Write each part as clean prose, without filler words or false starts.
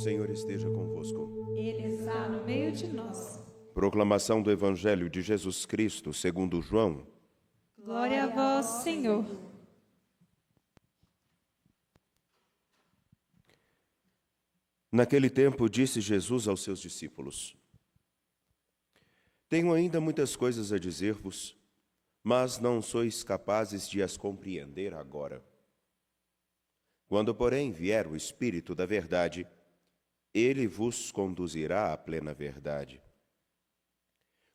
Senhor esteja convosco. Ele está no meio de nós. Proclamação do Evangelho de Jesus Cristo, segundo João. Glória a vós, Senhor. Naquele tempo disse Jesus aos seus discípulos: Tenho ainda muitas coisas a dizer-vos, mas não sois capazes de as compreender agora. Quando, porém, vier o Espírito da verdade, ele vos conduzirá à plena verdade.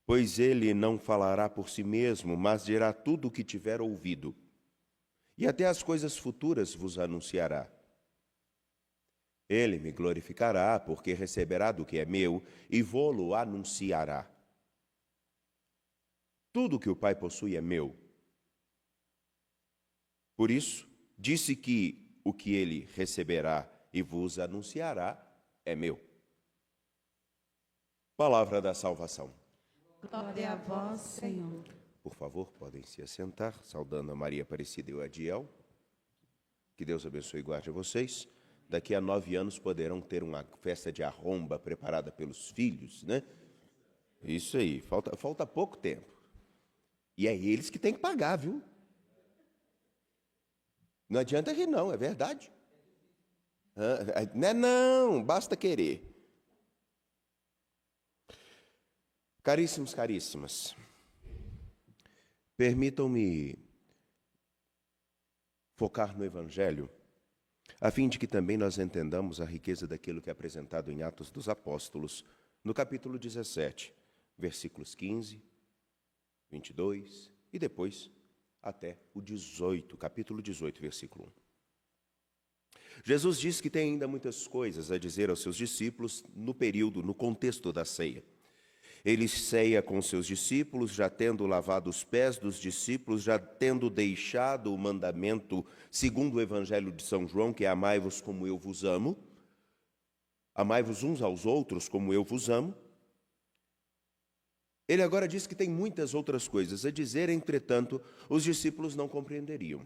Pois ele não falará por si mesmo, mas dirá tudo o que tiver ouvido, e até as coisas futuras vos anunciará. Ele me glorificará, porque receberá do que é meu e vô-lo anunciará. Tudo que o Pai possui é meu. Por isso, disse que o que ele receberá e vos anunciará é meu. Palavra da salvação. Glória a vós, Senhor. Por favor, podem se assentar, saudando a Maria Aparecida e o Adiel. Que Deus abençoe e guarde vocês. Daqui a 9 anos poderão ter uma festa de arromba preparada pelos filhos, né? Isso aí, falta pouco tempo. E é eles que têm que pagar, viu? Não adianta rir não, é verdade. Não, basta querer. Caríssimos, caríssimas, permitam-me focar no Evangelho, a fim de que também nós entendamos a riqueza daquilo que é apresentado em Atos dos Apóstolos, no capítulo 17, versículos 15, 22 e depois até o 18, capítulo 18, versículo 1. Jesus diz que tem ainda muitas coisas a dizer aos seus discípulos no contexto da ceia. Ele ceia com seus discípulos, já tendo lavado os pés dos discípulos, já tendo deixado o mandamento segundo o Evangelho de São João, que é amai-vos como eu vos amo, amai-vos uns aos outros como eu vos amo. Ele agora diz que tem muitas outras coisas a dizer, entretanto, os discípulos não compreenderiam.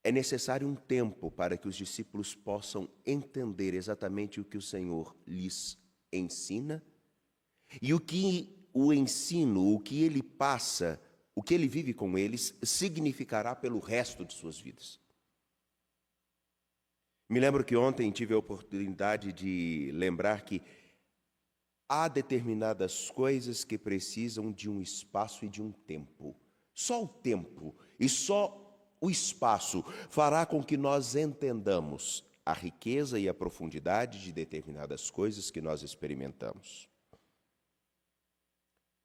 É necessário um tempo para que os discípulos possam entender exatamente o que o Senhor lhes ensina e o que o ensino, o que ele passa, o que ele vive com eles, significará pelo resto de suas vidas. Me lembro que ontem tive a oportunidade de lembrar que há determinadas coisas que precisam de um espaço e de um tempo. Só o tempo e só o espaço fará com que nós entendamos a riqueza e a profundidade de determinadas coisas que nós experimentamos.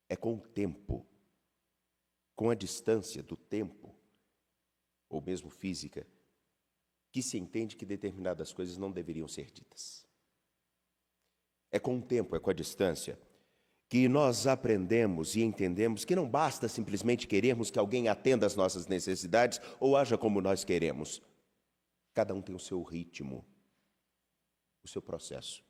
É com o tempo, com a distância do tempo, ou mesmo física, que se entende que determinadas coisas não deveriam ser ditas. É com o tempo, é com a distância, que nós aprendemos e entendemos que não basta simplesmente querermos que alguém atenda às nossas necessidades ou haja como nós queremos. Cada um tem o seu ritmo, o seu processo.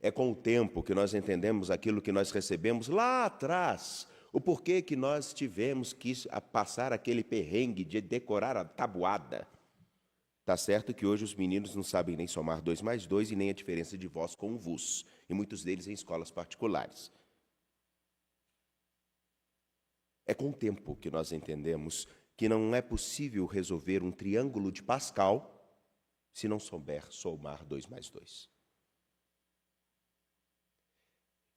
É com o tempo que nós entendemos aquilo que nós recebemos lá atrás, o porquê que nós tivemos que passar aquele perrengue de decorar a tabuada. Tá certo que hoje os meninos não sabem nem somar 2 mais 2 e nem a diferença de vós com vos, e muitos deles em escolas particulares. É com o tempo que nós entendemos que não é possível resolver um triângulo de Pascal se não souber somar 2 mais 2.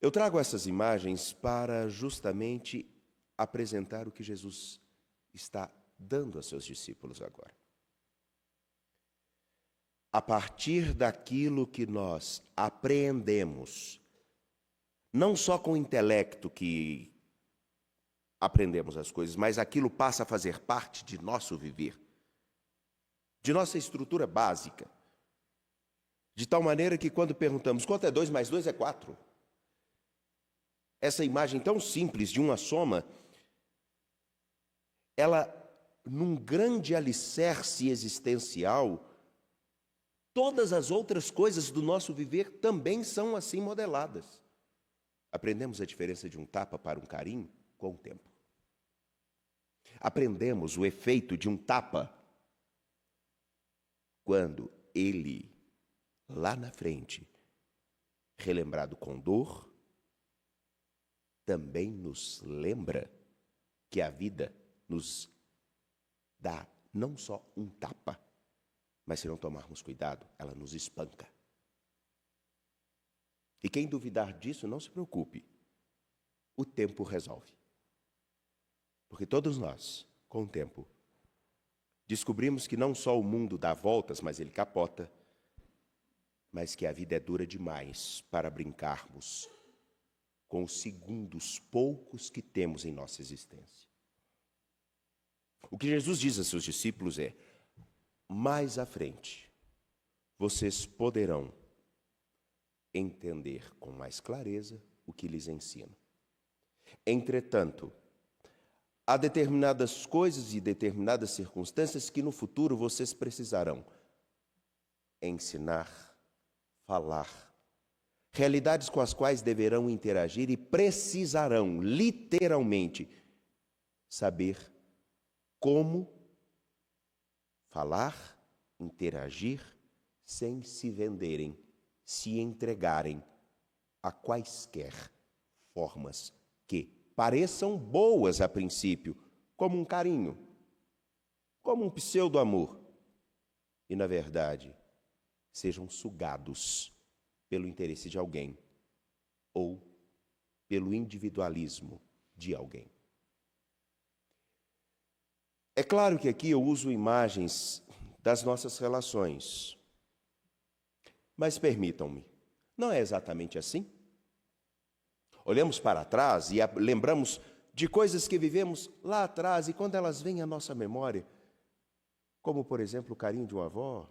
Eu trago essas imagens para justamente apresentar o que Jesus está dando a seus discípulos agora. A partir daquilo que nós apreendemos, não só com o intelecto que aprendemos as coisas, mas aquilo passa a fazer parte de nosso viver, de nossa estrutura básica, de tal maneira que quando perguntamos quanto é 2 mais 2 é 4, essa imagem tão simples de uma soma, ela, num grande alicerce existencial, todas as outras coisas do nosso viver também são assim modeladas. Aprendemos a diferença de um tapa para um carinho com o tempo. Aprendemos o efeito de um tapa quando ele lá na frente, relembrado com dor, também nos lembra que a vida nos dá não só um tapa, mas se não tomarmos cuidado, ela nos espanca. E quem duvidar disso, não se preocupe. O tempo resolve. Porque todos nós, com o tempo, descobrimos que não só o mundo dá voltas, mas ele capota, mas que a vida é dura demais para brincarmos com os segundos poucos que temos em nossa existência. O que Jesus diz a seus discípulos é: mais à frente, vocês poderão entender com mais clareza o que lhes ensino. Entretanto, há determinadas coisas e determinadas circunstâncias que no futuro vocês precisarão ensinar, falar, realidades com as quais deverão interagir e precisarão, literalmente, saber como falar, interagir, sem se venderem, se entregarem a quaisquer formas que pareçam boas a princípio, como um carinho, como um pseudo-amor, e, na verdade, sejam sugados pelo interesse de alguém ou pelo individualismo de alguém. É claro que aqui eu uso imagens das nossas relações, mas permitam-me, não é exatamente assim? Olhamos para trás e lembramos de coisas que vivemos lá atrás, e quando elas vêm à nossa memória, como, por exemplo, o carinho de uma avó,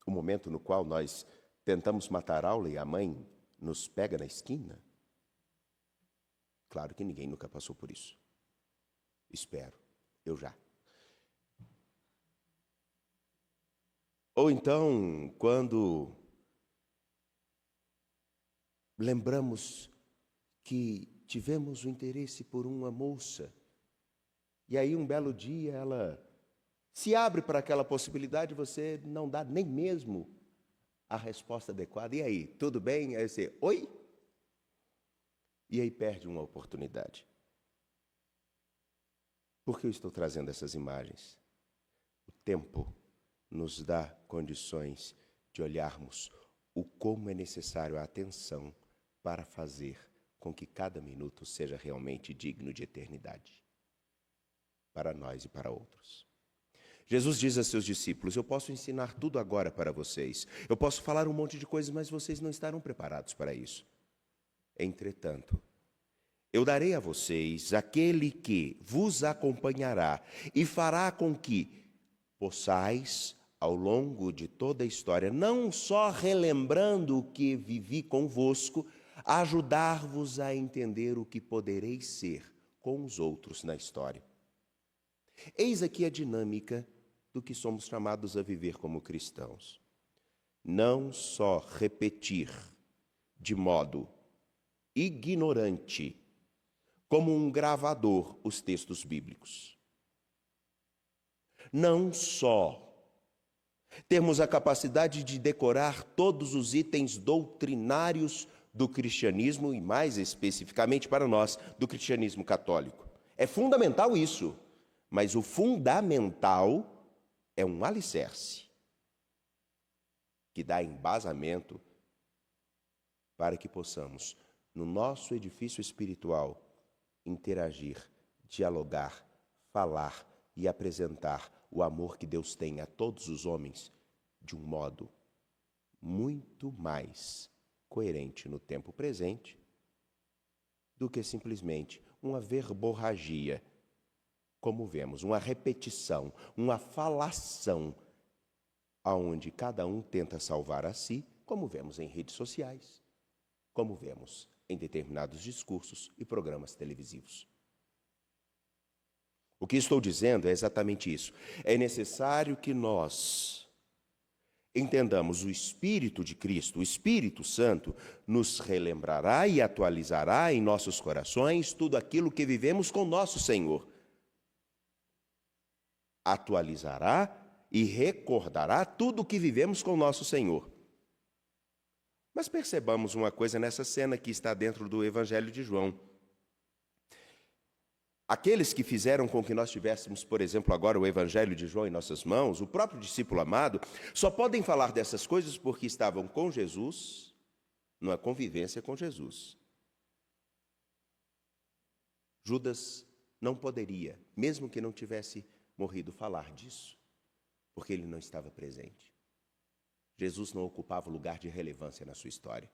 o momento no qual nós tentamos matar a aula e a mãe nos pega na esquina. Claro que ninguém nunca passou por isso. Espero, eu já. Ou então, quando lembramos que tivemos o interesse por uma moça, e aí um belo dia ela se abre para aquela possibilidade, você não dá nem mesmo a resposta adequada. E aí, tudo bem? Aí você, oi? E aí perde uma oportunidade. Por que eu estou trazendo essas imagens? O tempo nos dá condições de olharmos o como é necessário a atenção para fazer com que cada minuto seja realmente digno de eternidade, para nós e para outros. Jesus diz a seus discípulos: eu posso ensinar tudo agora para vocês, eu posso falar um monte de coisas, mas vocês não estarão preparados para isso. Entretanto, eu darei a vocês aquele que vos acompanhará e fará com que possais, ao longo de toda a história, não só relembrando o que vivi convosco, ajudar-vos a entender o que podereis ser com os outros na história. Eis aqui a dinâmica do que somos chamados a viver como cristãos. Não só repetir de modo ignorante, como um gravador, os textos bíblicos. Não só termos a capacidade de decorar todos os itens doutrinários do cristianismo, e mais especificamente para nós, do cristianismo católico. É fundamental isso, mas o fundamental é um alicerce que dá embasamento para que possamos, no nosso edifício espiritual, interagir, dialogar, falar e apresentar o amor que Deus tem a todos os homens de um modo muito mais coerente no tempo presente do que simplesmente uma verborragia, como vemos, uma repetição, uma falação, aonde cada um tenta salvar a si, como vemos em redes sociais, como vemos em determinados discursos e programas televisivos. O que estou dizendo é exatamente isso. É necessário que nós entendamos o Espírito de Cristo, o Espírito Santo, nos relembrará e atualizará em nossos corações tudo aquilo que vivemos com nosso Senhor. Atualizará e recordará tudo o que vivemos com nosso Senhor. Mas percebamos uma coisa nessa cena que está dentro do Evangelho de João. Aqueles que fizeram com que nós tivéssemos, por exemplo, agora o Evangelho de João em nossas mãos, o próprio discípulo amado, só podem falar dessas coisas porque estavam com Jesus, numa convivência com Jesus. Judas não poderia, mesmo que não tivesse morrido, falar disso, porque ele não estava presente. Jesus não ocupava lugar de relevância na sua história.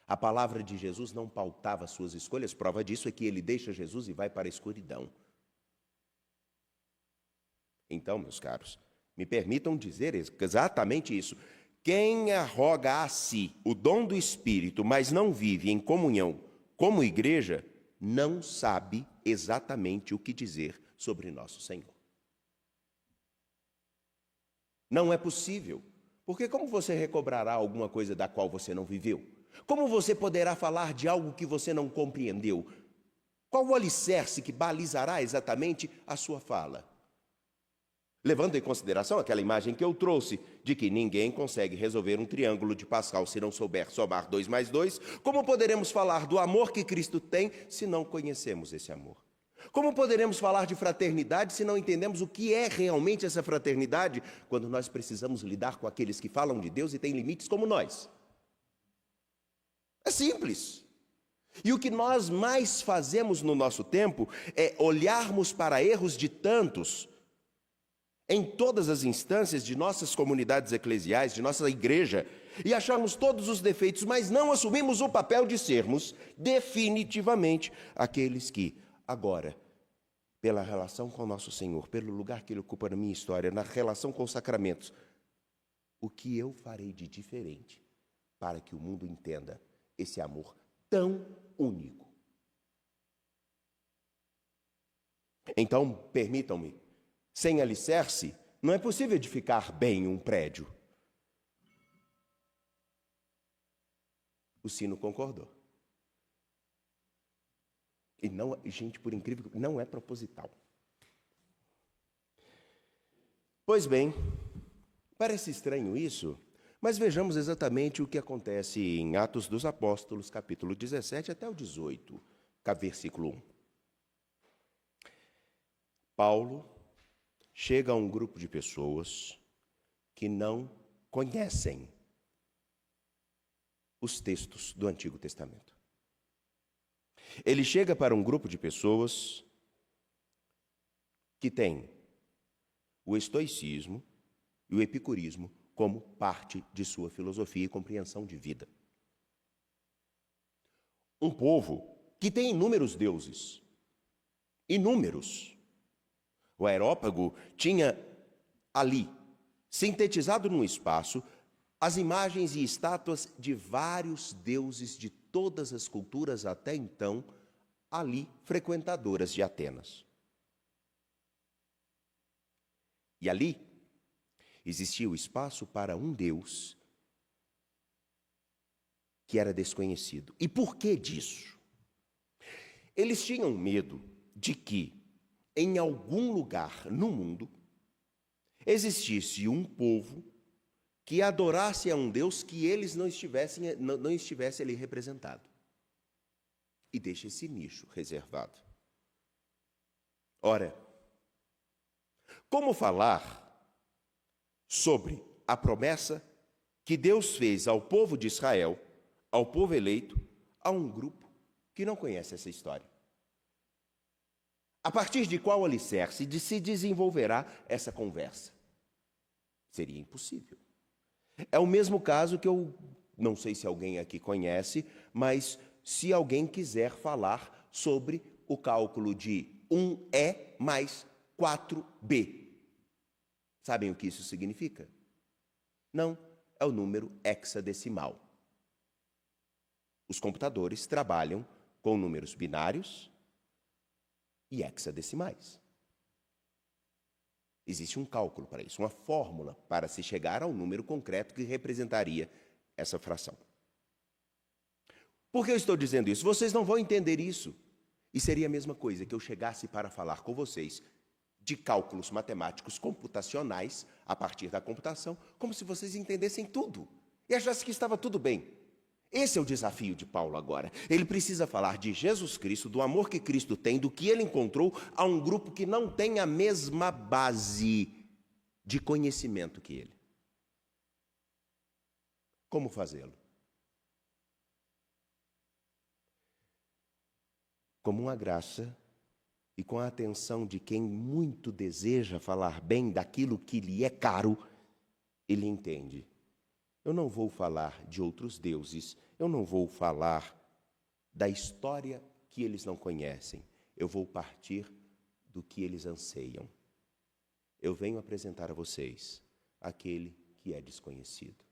A palavra de Jesus não pautava suas escolhas. Prova disso é que ele deixa Jesus e vai para a escuridão. Então, meus caros, me permitam dizer exatamente isso. Quem arroga a si o dom do Espírito, mas não vive em comunhão como igreja, não sabe exatamente o que dizer sobre nosso Senhor. Não é possível, porque como você recobrará alguma coisa da qual você não viveu? Como você poderá falar de algo que você não compreendeu? Qual o alicerce que balizará exatamente a sua fala? Levando em consideração aquela imagem que eu trouxe, de que ninguém consegue resolver um triângulo de Pascal se não souber somar 2 mais 2, como poderemos falar do amor que Cristo tem se não conhecemos esse amor? Como poderemos falar de fraternidade se não entendemos o que é realmente essa fraternidade, quando nós precisamos lidar com aqueles que falam de Deus e têm limites como nós? É simples. E o que nós mais fazemos no nosso tempo é olharmos para erros de tantos em todas as instâncias de nossas comunidades eclesiais, de nossa igreja, e acharmos todos os defeitos, mas não assumimos o papel de sermos definitivamente aqueles que, agora, pela relação com nosso Senhor, pelo lugar que Ele ocupa na minha história, na relação com os sacramentos, o que eu farei de diferente para que o mundo entenda esse amor tão único? Então, permitam-me, sem alicerce, não é possível edificar bem um prédio. O sino concordou. E não, gente, por incrível que não é proposital. Pois bem, parece estranho isso, mas vejamos exatamente o que acontece em Atos dos Apóstolos, capítulo 17 até o 18, versículo 1. Paulo chega a um grupo de pessoas que não conhecem os textos do Antigo Testamento. Ele chega para um grupo de pessoas que tem o estoicismo e o epicurismo como parte de sua filosofia e compreensão de vida. Um povo que tem inúmeros deuses. Inúmeros. O Areópago tinha ali, sintetizado num espaço, as imagens e estátuas de vários deuses de todas as culturas até então, ali frequentadoras de Atenas. E ali existia o espaço para um Deus que era desconhecido. E por que disso? Eles tinham medo de que, em algum lugar no mundo, existisse um povo que adorasse a um Deus que eles não estivesse ali representado. E deixa esse nicho reservado. Ora, como falar sobre a promessa que Deus fez ao povo de Israel, ao povo eleito, a um grupo que não conhece essa história? A partir de qual alicerce se desenvolverá essa conversa? Seria impossível. É o mesmo caso que eu não sei se alguém aqui conhece, mas se alguém quiser falar sobre o cálculo de 1E mais 4B. Sabem o que isso significa? Não, é o número hexadecimal. Os computadores trabalham com números binários e hexadecimais. Existe um cálculo para isso, uma fórmula para se chegar ao número concreto que representaria essa fração. Por que eu estou dizendo isso? Vocês não vão entender isso. E seria a mesma coisa que eu chegasse para falar com vocês de cálculos matemáticos computacionais, a partir da computação, como se vocês entendessem tudo e achassem que estava tudo bem. Esse é o desafio de Paulo agora. Ele precisa falar de Jesus Cristo, do amor que Cristo tem, do que ele encontrou a um grupo que não tem a mesma base de conhecimento que ele. Como fazê-lo? Como uma graça e com a atenção de quem muito deseja falar bem daquilo que lhe é caro, ele entende. Eu não vou falar de outros deuses, eu não vou falar da história que eles não conhecem, eu vou partir do que eles anseiam. Eu venho apresentar a vocês aquele que é desconhecido.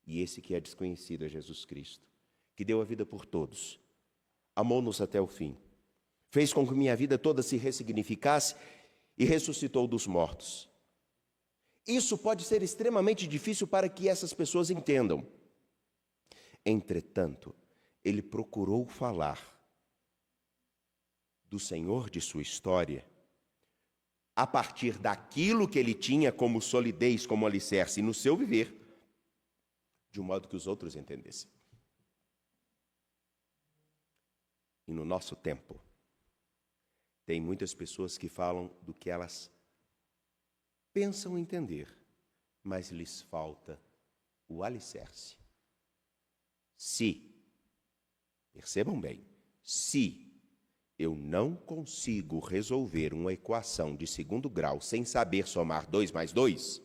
E esse que é desconhecido é Jesus Cristo, que deu a vida por todos, amou-nos até o fim, fez com que minha vida toda se ressignificasse e ressuscitou dos mortos. Isso pode ser extremamente difícil para que essas pessoas entendam. Entretanto, ele procurou falar do Senhor de sua história a partir daquilo que ele tinha como solidez, como alicerce no seu viver, de um modo que os outros entendessem. E no nosso tempo, tem muitas pessoas que falam do que elas pensam entender, mas lhes falta o alicerce. Se, percebam bem, se eu não consigo resolver uma equação de segundo grau sem saber somar 2 mais 2,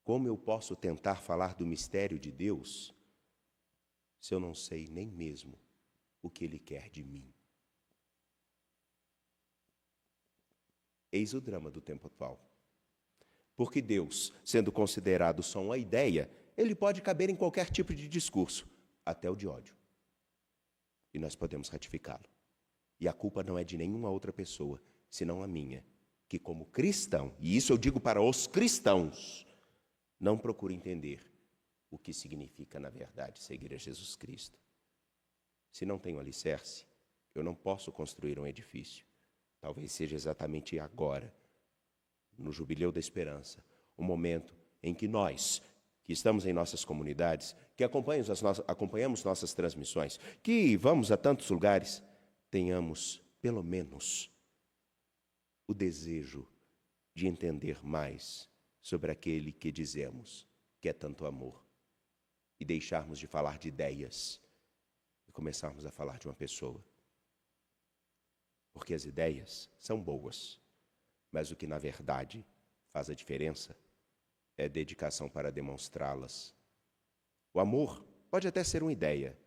como eu posso tentar falar do mistério de Deus se eu não sei nem mesmo o que Ele quer de mim? Eis o drama do tempo atual. Porque Deus, sendo considerado só uma ideia, ele pode caber em qualquer tipo de discurso, até o de ódio. E nós podemos ratificá-lo. E a culpa não é de nenhuma outra pessoa, senão a minha, que como cristão, e isso eu digo para os cristãos, não procuro entender o que significa, na verdade, seguir a Jesus Cristo. Se não tenho alicerce, eu não posso construir um edifício. Talvez seja exatamente agora, no Jubileu da Esperança, o momento em que nós, que estamos em nossas comunidades, que acompanhamos nossas transmissões, que vamos a tantos lugares, tenhamos, pelo menos, o desejo de entender mais sobre aquele que dizemos que é tanto amor e deixarmos de falar de ideias e começarmos a falar de uma pessoa. Porque as ideias são boas, mas o que na verdade faz a diferença é dedicação para demonstrá-las. O amor pode até ser uma ideia,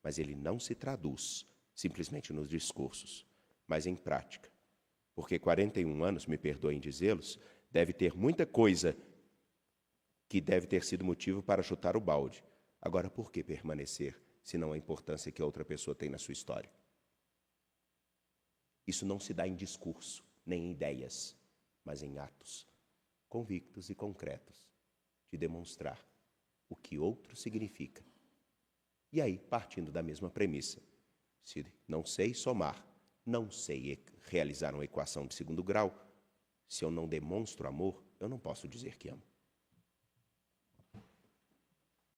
mas ele não se traduz simplesmente nos discursos, mas em prática. Porque 41 anos, me perdoem dizê-los, deve ter muita coisa que deve ter sido motivo para chutar o balde. Agora, por que permanecer, se não a importância que a outra pessoa tem na sua história? Isso não se dá em discurso, nem em ideias, mas em atos convictos e concretos de demonstrar o que outro significa. E aí, partindo da mesma premissa, se não sei somar, não sei realizar uma equação de segundo grau, se eu não demonstro amor, eu não posso dizer que amo.